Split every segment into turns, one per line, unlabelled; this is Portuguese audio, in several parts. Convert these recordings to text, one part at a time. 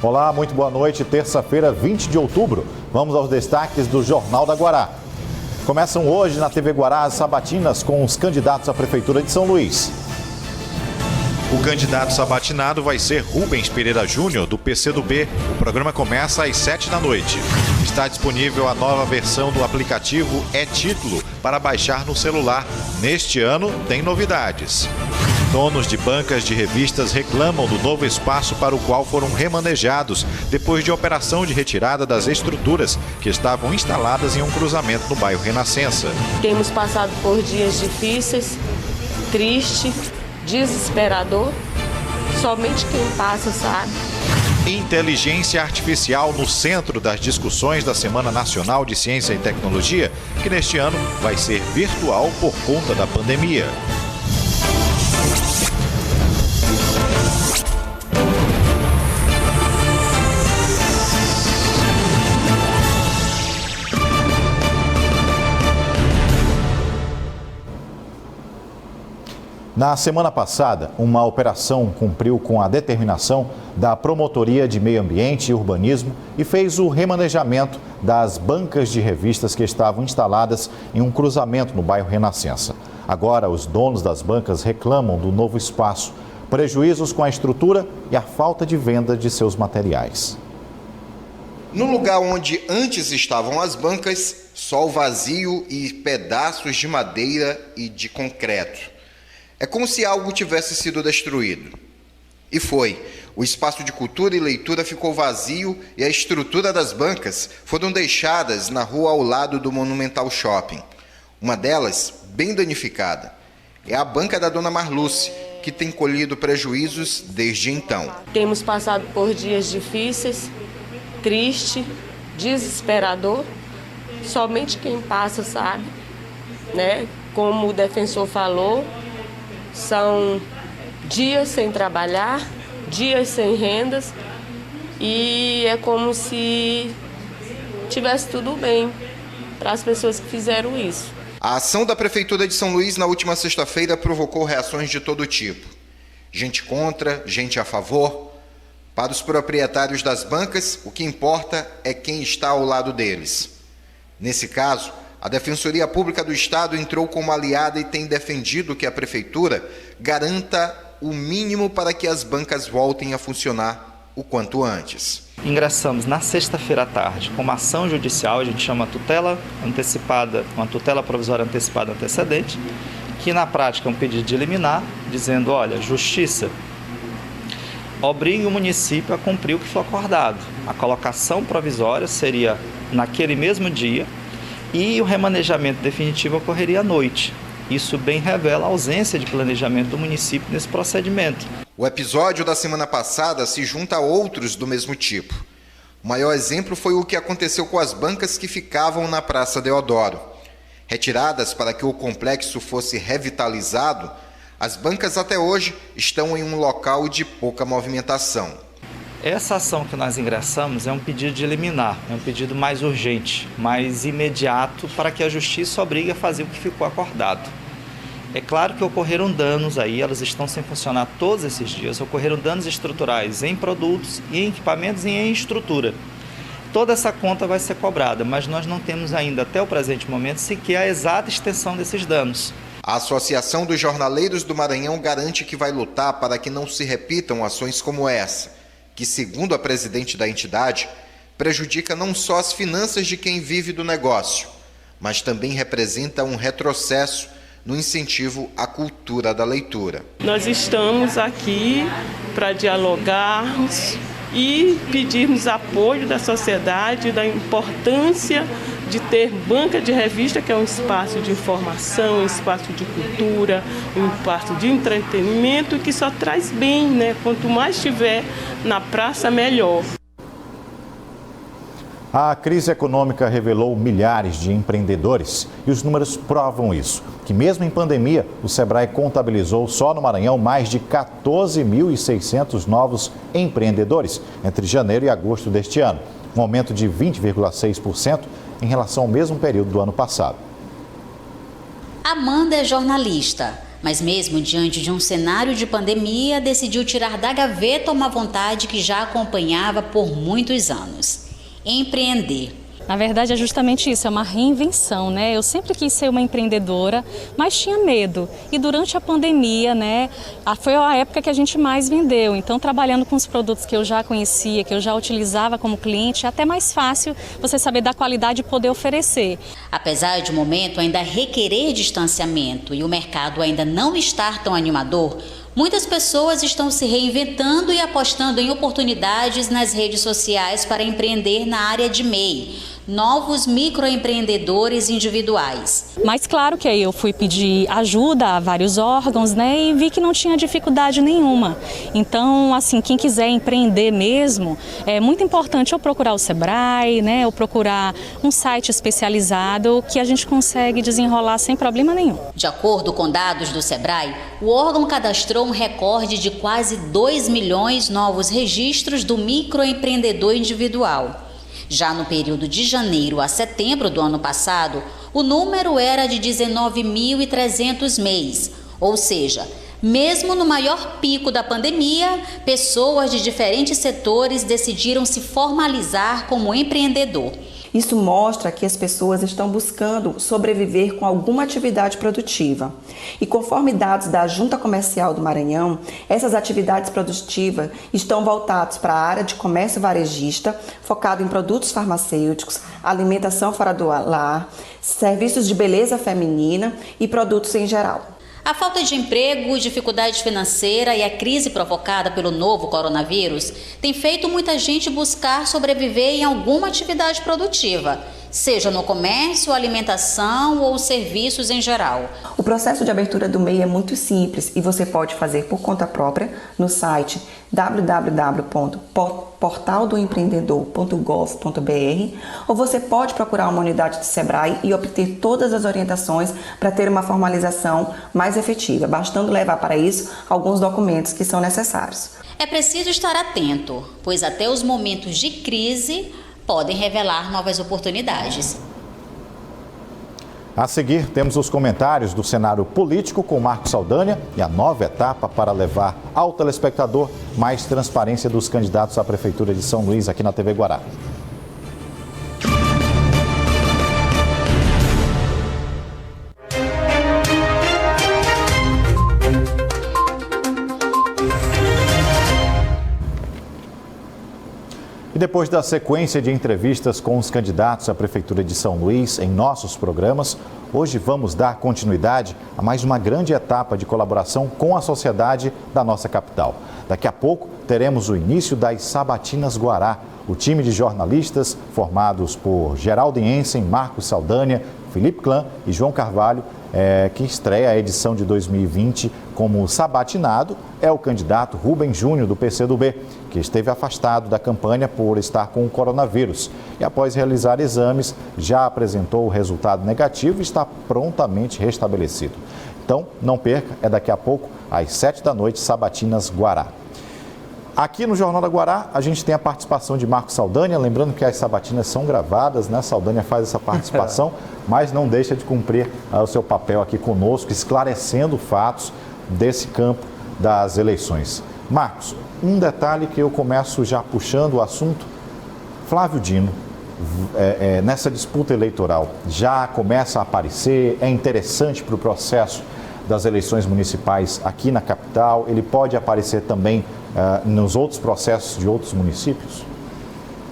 Olá, muito boa noite. Terça-feira, 20 de outubro. Vamos aos destaques do Jornal da Guará. Começam hoje na TV Guará as sabatinas com os candidatos à Prefeitura de São Luís.
O candidato sabatinado vai ser Rubens Pereira Júnior, do PCdoB. O programa começa às 7 da noite. Está disponível a nova versão do aplicativo É-Título para baixar no celular. Neste ano, tem novidades. Donos de bancas de revistas reclamam do novo espaço para o qual foram remanejados depois de operação de retirada das estruturas que estavam instaladas em um cruzamento no bairro Renascença.
Temos passado por dias difíceis, triste, desesperador. Somente quem passa sabe.
Inteligência artificial no centro das discussões da Semana Nacional de Ciência e Tecnologia, que neste ano vai ser virtual por conta da pandemia.
Na semana passada, uma operação cumpriu com a determinação da Promotoria de Meio Ambiente e Urbanismo e fez o remanejamento das bancas de revistas que estavam instaladas em um cruzamento no bairro Renascença. Agora, os donos das bancas reclamam do novo espaço, prejuízos com a estrutura e a falta de venda de seus materiais.
No lugar onde antes estavam as bancas, só o vazio e pedaços de madeira e de concreto. É como se algo tivesse sido destruído. E foi. O espaço de cultura e leitura ficou vazio e a estrutura das bancas foram deixadas na rua ao lado do Monumental Shopping. Uma delas, bem danificada, é a banca da Dona Marluce, que tem colhido prejuízos desde então.
Temos passado por dias difíceis, triste, desesperador. Somente quem passa sabe, né? Como o defensor falou, são dias sem trabalhar, dias sem rendas e é como se tivesse tudo bem para as pessoas que fizeram isso.
A ação da Prefeitura de São Luís na última sexta-feira provocou reações de todo tipo. Gente contra, gente a favor. Para os proprietários das bancas, o que importa é quem está ao lado deles. Nesse caso, a Defensoria Pública do Estado entrou como aliada e tem defendido que a Prefeitura garanta o mínimo para que as bancas voltem a funcionar o quanto antes.
Ingressamos na sexta-feira à tarde com uma ação judicial, a gente chama tutela antecipada, uma tutela provisória antecipada antecedente, que na prática é um pedido de liminar, dizendo, olha, Justiça obrigue o município a cumprir o que foi acordado. A colocação provisória seria naquele mesmo dia, e o remanejamento definitivo ocorreria à noite. Isso bem revela a ausência de planejamento do município nesse procedimento.
O episódio da semana passada se junta a outros do mesmo tipo. O maior exemplo foi o que aconteceu com as bancas que ficavam na Praça Deodoro. Retiradas para que o complexo fosse revitalizado, as bancas até hoje estão em um local de pouca movimentação.
Essa ação que nós ingressamos é um pedido de liminar, é um pedido mais urgente, mais imediato, para que a Justiça obrigue a fazer o que ficou acordado. É claro que ocorreram danos aí, elas estão sem funcionar todos esses dias, ocorreram danos estruturais em produtos, em equipamentos e em estrutura. Toda essa conta vai ser cobrada, mas nós não temos ainda, até o presente momento, sequer a exata extensão desses danos.
A Associação dos Jornaleiros do Maranhão garante que vai lutar para que não se repitam ações como essa, que, segundo a presidente da entidade, prejudica não só as finanças de quem vive do negócio, mas também representa um retrocesso no incentivo à cultura da leitura.
Nós estamos aqui para dialogarmos e pedirmos apoio da sociedade, da importância de ter banca de revista, que é um espaço de informação, um espaço de cultura, um espaço de entretenimento que só traz bem, né? Quanto mais tiver na praça, melhor.
A crise econômica revelou milhares de empreendedores e os números provam isso, que mesmo em pandemia, o Sebrae contabilizou só no Maranhão mais de 14.600 novos empreendedores entre janeiro e agosto deste ano, um aumento de 20,6% em relação ao mesmo período do ano passado.
Amanda é jornalista. Mas mesmo diante de um cenário de pandemia, decidiu tirar da gaveta uma vontade que já acompanhava por muitos anos: empreender.
Na verdade, é justamente isso, é uma reinvenção, né? Eu sempre quis ser uma empreendedora, mas tinha medo. E durante a pandemia, né, foi a época que a gente mais vendeu. Então, trabalhando com os produtos que eu já conhecia, que eu já utilizava como cliente, é até mais fácil você saber da qualidade e poder oferecer.
Apesar de o momento ainda requerer distanciamento e o mercado ainda não estar tão animador, muitas pessoas estão se reinventando e apostando em oportunidades nas redes sociais para empreender na área de MEI. Novos microempreendedores individuais.
Mas claro que aí eu fui pedir ajuda a vários órgãos, né, e vi que não tinha dificuldade nenhuma. Então, assim, quem quiser empreender mesmo, é muito importante eu procurar o Sebrae, né, ou procurar um site especializado que a gente consegue desenrolar sem problema nenhum.
De acordo com dados do Sebrae, o órgão cadastrou um recorde de quase 2 milhões novos registros do microempreendedor individual. Já no período de janeiro a setembro do ano passado, o número era de 19.300 MEIs, ou seja, mesmo no maior pico da pandemia, pessoas de diferentes setores decidiram se formalizar como empreendedor.
Isso mostra que as pessoas estão buscando sobreviver com alguma atividade produtiva. E conforme dados da Junta Comercial do Maranhão, essas atividades produtivas estão voltadas para a área de comércio varejista, focado em produtos farmacêuticos, alimentação fora do lar, serviços de beleza feminina e produtos em geral.
A falta de emprego, dificuldade financeira e a crise provocada pelo novo coronavírus tem feito muita gente buscar sobreviver em alguma atividade produtiva, seja no comércio, alimentação ou serviços em geral.
O processo de abertura do MEI é muito simples e você pode fazer por conta própria no site www.portaldoempreendedor.gov.br ou você pode procurar uma unidade do Sebrae e obter todas as orientações para ter uma formalização mais efetiva, bastando levar para isso alguns documentos que são necessários.
É preciso estar atento, pois até os momentos de crise podem revelar novas oportunidades.
A seguir, temos os comentários do cenário político com Marcos Saldanha e a nova etapa para levar ao telespectador mais transparência dos candidatos à Prefeitura de São Luís aqui na TV Guará. E depois da sequência de entrevistas com os candidatos à Prefeitura de São Luís em nossos programas, hoje vamos dar continuidade a mais uma grande etapa de colaboração com a sociedade da nossa capital. Daqui a pouco teremos o início das Sabatinas Guará, o time de jornalistas formados por Geraldo Jensen, Marcos Saldanha, Felipe Clã e João Carvalho, que estreia a edição de 2020 como sabatinado, é o candidato Rubem Júnior, do PCdoB, que esteve afastado da campanha por estar com o coronavírus. E após realizar exames, já apresentou o resultado negativo e está prontamente restabelecido. Então, não perca, é daqui a pouco, às 7 da noite, Sabatinas Guará. Aqui no Jornal da Guará, a gente tem a participação de Marcos Saldanha, lembrando que as sabatinas são gravadas, né? Saldanha faz essa participação, mas não deixa de cumprir o seu papel aqui conosco, esclarecendo fatos desse campo das eleições. Marcos, um detalhe que eu começo já puxando o assunto, Flávio Dino, nessa disputa eleitoral, já começa a aparecer, é interessante para o processo das eleições municipais aqui na capital, ele pode aparecer também nos outros processos de outros municípios?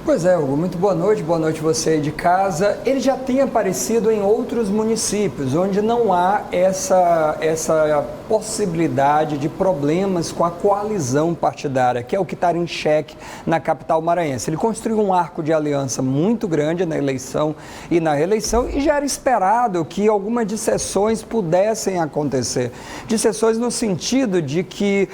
Pois é, Hugo, muito boa noite você aí de casa. Ele já tem aparecido em outros municípios, onde não há essa possibilidade de problemas com a coalizão partidária, que é o que está em xeque na capital maranhense. Ele construiu um arco de aliança muito grande na eleição e na reeleição e já era esperado que algumas dissessões pudessem acontecer. Dissessões no sentido de que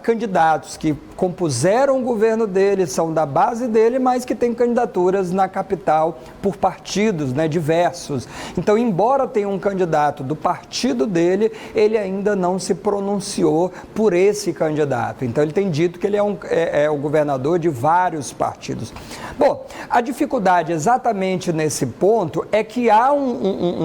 candidatos que compuseram o governo dele, são da base dele, mas que têm candidaturas na capital por partidos, né, diversos. Então, embora tenha um candidato do partido dele, ele ainda não se pronunciou por esse candidato. Então, ele tem dito que ele é o governador de vários partidos. Bom, a dificuldade exatamente nesse ponto é que há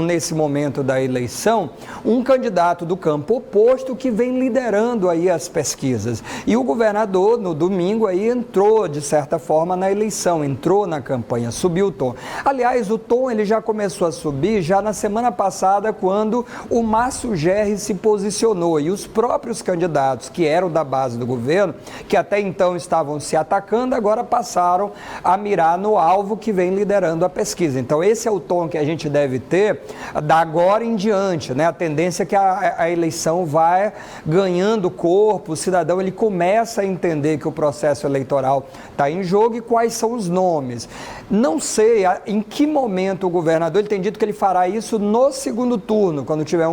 nesse momento da eleição, um candidato do campo oposto que vem liderando aí as pesquisas. E o governador, no domingo, aí entrou, de certa forma, na eleição, entrou na campanha, subiu o tom. Aliás, o tom ele já começou a subir já na semana passada, quando o Márcio Gerri se posicionou. E os próprios candidatos, que eram da base do governo, que até então estavam se atacando, agora passaram a mirar no alvo que vem liderando a pesquisa. Então, esse é o tom que a gente deve ter da agora em diante, né? A tendência é que a eleição vai ganhando corpo, o cidadão ele começa a entender que o processo eleitoral está em jogo e quais são os nomes. Não sei em que momento o governador, ele tem dito que ele fará isso no segundo turno, quando tiver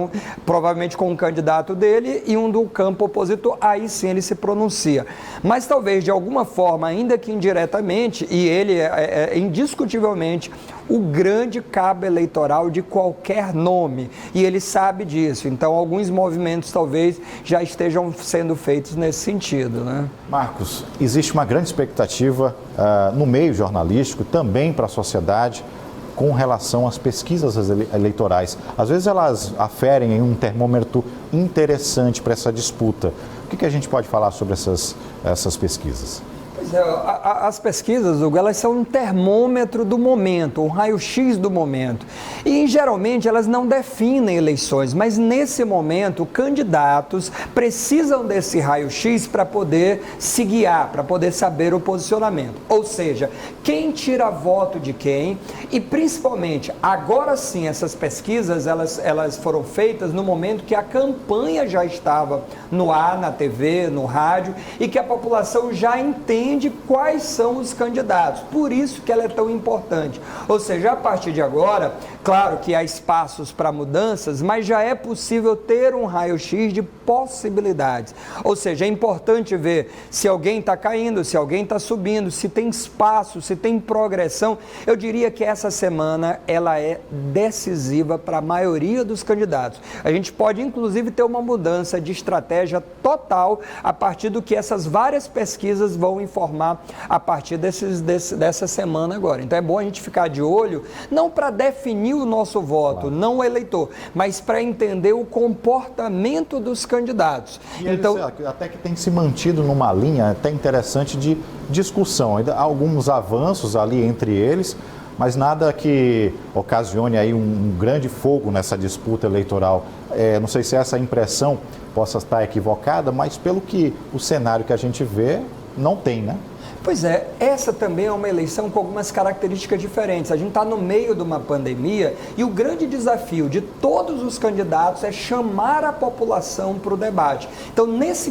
provavelmente com um candidato dele e um do campo opositor, aí sim ele se pronuncia. Mas talvez de alguma forma, ainda que indiretamente, e ele é indiscutivelmente o grande cabo eleitoral de qualquer nome, e ele sabe disso. Então, alguns movimentos talvez já estejam sendo feitos nesse sentido, né?
Marcos, existe uma grande expectativa no meio jornalístico, também para a sociedade, com relação às pesquisas eleitorais. Às vezes elas aferem um termômetro interessante para essa disputa. O que a gente pode falar sobre essas pesquisas?
Pois é, as pesquisas, Hugo, elas são um termômetro do momento, um raio-x do momento. E, geralmente, elas não definem eleições, mas, nesse momento, candidatos precisam desse raio-x para poder se guiar, para poder saber o posicionamento. Ou seja, quem tira voto de quem e, principalmente, agora sim, essas pesquisas, elas foram feitas no momento que a campanha já estava no ar, na TV, no rádio, e que a população já entende quais são os candidatos. Por isso que ela é tão importante. Ou seja, a partir de agora, claro que há espaços para mudanças, mas já é possível ter um raio-x de possibilidades. Ou seja, é importante ver se alguém está caindo, se alguém está subindo, se tem espaço, se tem progressão. Eu diria que essa semana ela é decisiva para a maioria dos candidatos. A gente pode, inclusive, ter uma mudança de estratégia total a partir do que essas várias pesquisas vão informar a partir dessa semana agora. Então é bom a gente ficar de olho, não para definir o nosso voto, claro, não o eleitor, mas para entender o comportamento dos candidatos.
E então, até que tem se mantido numa linha até interessante de discussão. Ainda há alguns avanços ali entre eles, mas nada que ocasione aí um grande fogo nessa disputa eleitoral. Não sei se essa impressão possa estar equivocada, mas pelo que o cenário que a gente vê, não tem, né?
Pois é, essa também é uma eleição com algumas características diferentes. A gente está no meio de uma pandemia e o grande desafio de todos os candidatos é chamar a população para o debate. Então, nessa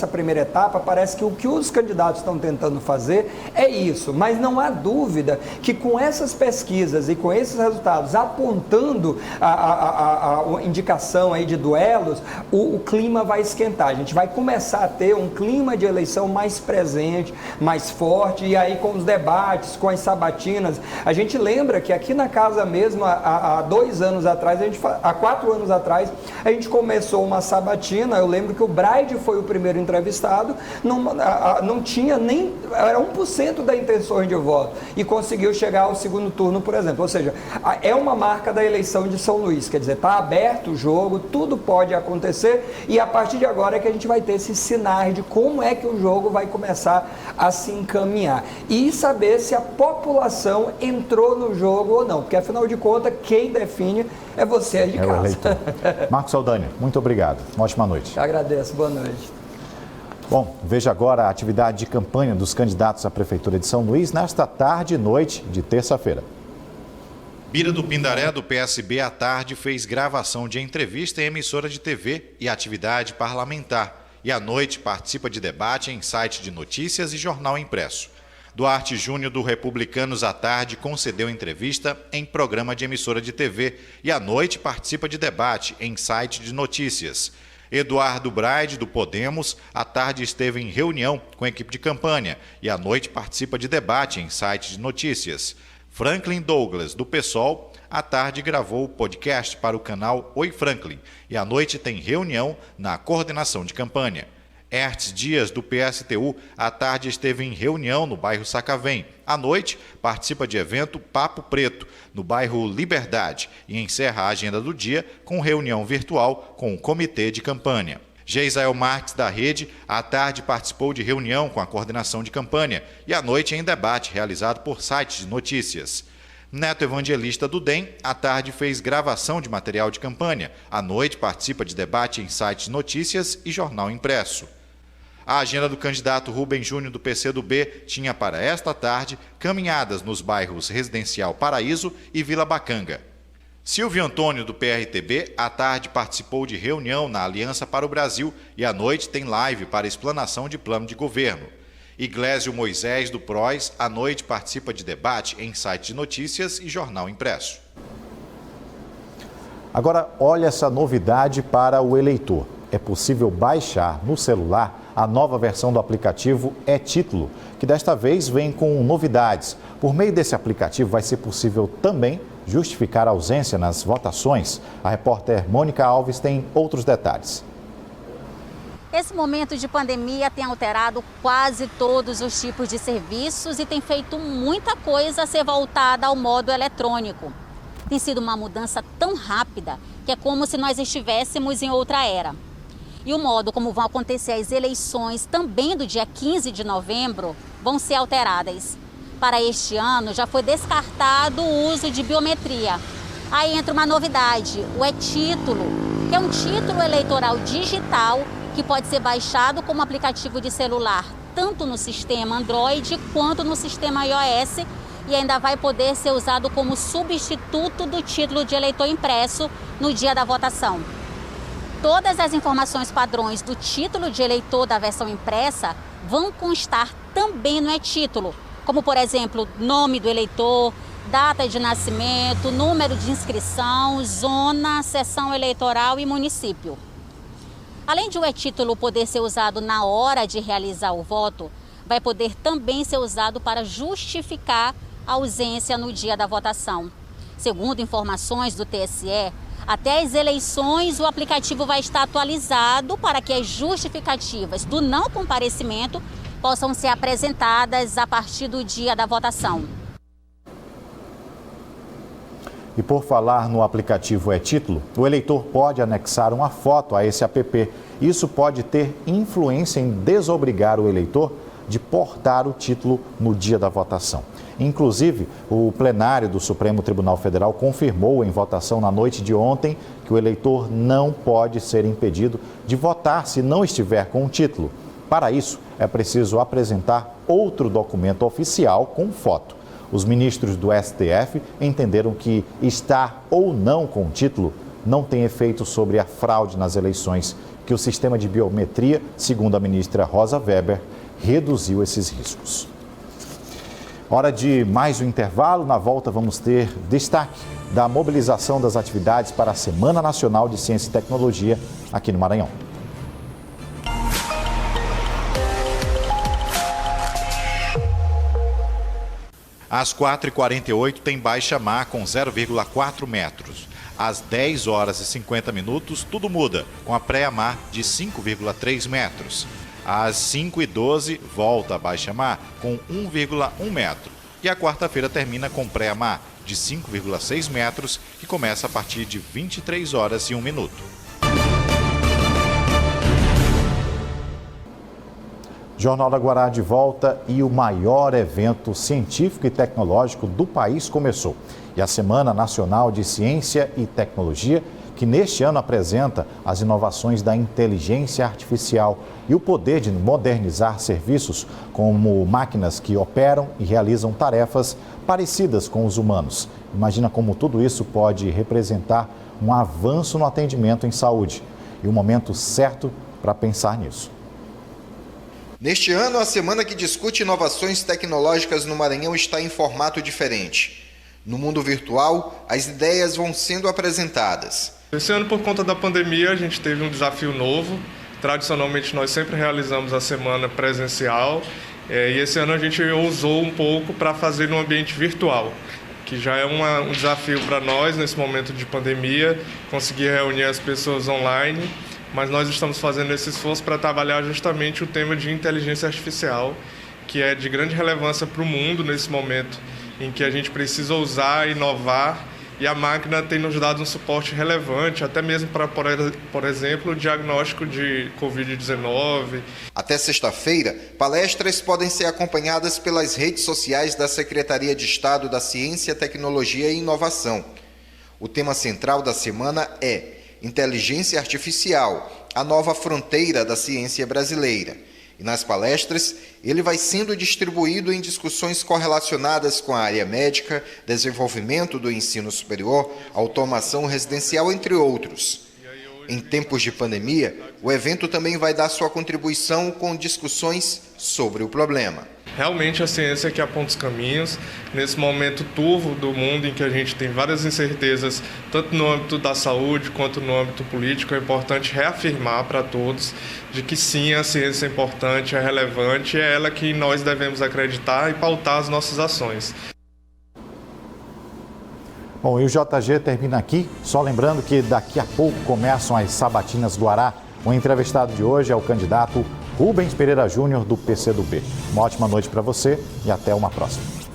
primeira etapa, parece que o que os candidatos estão tentando fazer é isso. Mas não há dúvida que com essas pesquisas e com esses resultados apontando a indicação aí de duelos, o clima vai esquentar. A gente vai começar a ter um clima de eleição mais presente, mais forte, e aí com os debates, com as sabatinas. A gente lembra que aqui na casa mesmo, há 2 anos atrás, há 4 anos atrás, a gente começou uma sabatina. Eu lembro que o Braide foi o primeiro entrevistado, não tinha nem, era 1% da intenções de voto, e conseguiu chegar ao segundo turno, por exemplo. Ou seja, é uma marca da eleição de São Luís, quer dizer, está aberto o jogo, tudo pode acontecer, e a partir de agora é que a gente vai ter esses sinais de como é que o jogo vai começar a se encaminhar e saber se a população entrou no jogo ou não, porque afinal de contas quem define é você de casa.
Marcos Saldanha, muito obrigado, uma ótima noite.
Eu agradeço, boa noite.
Bom, veja agora a atividade de campanha dos candidatos à Prefeitura de São Luís nesta tarde e noite de terça-feira.
Bira do Pindaré, do PSB, à tarde fez gravação de entrevista em emissora de TV e atividade parlamentar. E à noite participa de debate em site de notícias e jornal impresso. Duarte Júnior, do Republicanos, à tarde concedeu entrevista em programa de emissora de TV e à noite participa de debate em site de notícias. Eduardo Braide, do Podemos, à tarde esteve em reunião com a equipe de campanha e à noite participa de debate em site de notícias. Franklin Douglas, do PSOL, à tarde gravou o podcast para o canal Oi Franklin e à noite tem reunião na coordenação de campanha. Hertz Dias, do PSTU, à tarde esteve em reunião no bairro Sacavém. À noite, participa de evento Papo Preto, no bairro Liberdade, e encerra a agenda do dia com reunião virtual com o comitê de campanha. Geisael Marques, da Rede, à tarde participou de reunião com a coordenação de campanha e à noite em debate realizado por sites de notícias. Neto Evangelista, do DEM, à tarde fez gravação de material de campanha. À noite participa de debate em sites de notícias e jornal impresso. A agenda do candidato Rubem Júnior, do PCdoB, tinha para esta tarde caminhadas nos bairros Residencial Paraíso e Vila Bacanga. Silvio Antônio, do PRTB, à tarde participou de reunião na Aliança para o Brasil e à noite tem live para explanação de plano de governo. Iglesio Moisés, do PROS, à noite participa de debate em site de notícias e jornal impresso.
Agora, olha essa novidade para o eleitor. É possível baixar no celular a nova versão do aplicativo É-Título, que desta vez vem com novidades. Por meio desse aplicativo vai ser possível também justificar a ausência nas votações. A repórter Mônica Alves tem outros detalhes.
Esse momento de pandemia tem alterado quase todos os tipos de serviços e tem feito muita coisa a ser voltada ao modo eletrônico. Tem sido uma mudança tão rápida que é como se nós estivéssemos em outra era. E o modo como vão acontecer as eleições também do dia 15 de novembro vão ser alteradas. Para este ano já foi descartado o uso de biometria. Aí entra uma novidade, o É-Título, que é um título eleitoral digital que pode ser baixado como aplicativo de celular, tanto no sistema Android quanto no sistema iOS, e ainda vai poder ser usado como substituto do título de eleitor impresso no dia da votação. Todas as informações padrões do título de eleitor da versão impressa vão constar também no É-Título, como, por exemplo, nome do eleitor, data de nascimento, número de inscrição, zona, seção eleitoral e município. Além de o É-Título poder ser usado na hora de realizar o voto, vai poder também ser usado para justificar a ausência no dia da votação. Segundo informações do TSE, até as eleições o aplicativo vai estar atualizado para que as justificativas do não comparecimento possam ser apresentadas a partir do dia da votação.
E por falar no aplicativo É-Título, o eleitor pode anexar uma foto a esse app. Isso pode ter influência em desobrigar o eleitor de portar o título no dia da votação. Inclusive, o plenário do Supremo Tribunal Federal confirmou em votação na noite de ontem que o eleitor não pode ser impedido de votar se não estiver com o título. Para isso, é preciso apresentar outro documento oficial com foto. Os ministros do STF entenderam que estar ou não com o título não tem efeito sobre a fraude nas eleições, que o sistema de biometria, segundo a ministra Rosa Weber, reduziu esses riscos. Hora de mais um intervalo. Na volta vamos ter destaque da mobilização das atividades para a Semana Nacional de Ciência e Tecnologia aqui no Maranhão.
Às 4h48 tem baixa-mar com 0,4 metros. Às 10 horas e 50 minutos, tudo muda, com a pré-mar de 5,3 metros. Às 5h12, volta a baixa-mar com 1,1 metro. E a quarta-feira termina com pré-mar de 5,6 metros, que começa a partir de 23 horas e 1 minuto.
Jornal da Guará de volta e o maior evento científico e tecnológico do país começou. E a Semana Nacional de Ciência e Tecnologia, que neste ano apresenta as inovações da inteligência artificial e o poder de modernizar serviços como máquinas que operam e realizam tarefas parecidas com os humanos. Imagina como tudo isso pode representar um avanço no atendimento em saúde e o momento certo para pensar nisso.
Neste ano, a semana que discute inovações tecnológicas no Maranhão está em formato diferente. No mundo virtual, as ideias vão sendo apresentadas.
Esse ano, por conta da pandemia, a gente teve um desafio novo. Tradicionalmente, nós sempre realizamos a semana presencial e esse ano a gente ousou um pouco para fazer no ambiente virtual, que já é um desafio para nós nesse momento de pandemia, conseguir reunir as pessoas online, mas nós estamos fazendo esse esforço para trabalhar justamente o tema de inteligência artificial, que é de grande relevância para o mundo nesse momento em que a gente precisa ousar, inovar, e a máquina tem nos dado um suporte relevante, até mesmo para, por exemplo, o diagnóstico de Covid-19.
Até sexta-feira, palestras podem ser acompanhadas pelas redes sociais da Secretaria de Estado da Ciência, Tecnologia e Inovação. O tema central da semana é Inteligência Artificial, a nova fronteira da ciência brasileira. E nas palestras, ele vai sendo distribuído em discussões correlacionadas com a área médica, desenvolvimento do ensino superior, automação residencial, entre outros. Em tempos de pandemia, o evento também vai dar sua contribuição com discussões sobre o problema.
Realmente a ciência que aponta os caminhos, nesse momento turvo do mundo em que a gente tem várias incertezas, tanto no âmbito da saúde quanto no âmbito político, é importante reafirmar para todos de que sim, a ciência é importante, é relevante, é ela que nós devemos acreditar e pautar as nossas ações.
Bom, e o JG termina aqui, só lembrando que daqui a pouco começam as sabatinas do Ará. O entrevistado de hoje é o candidato Rubens Pereira Júnior, do PCdoB. Uma ótima noite para você e até uma próxima.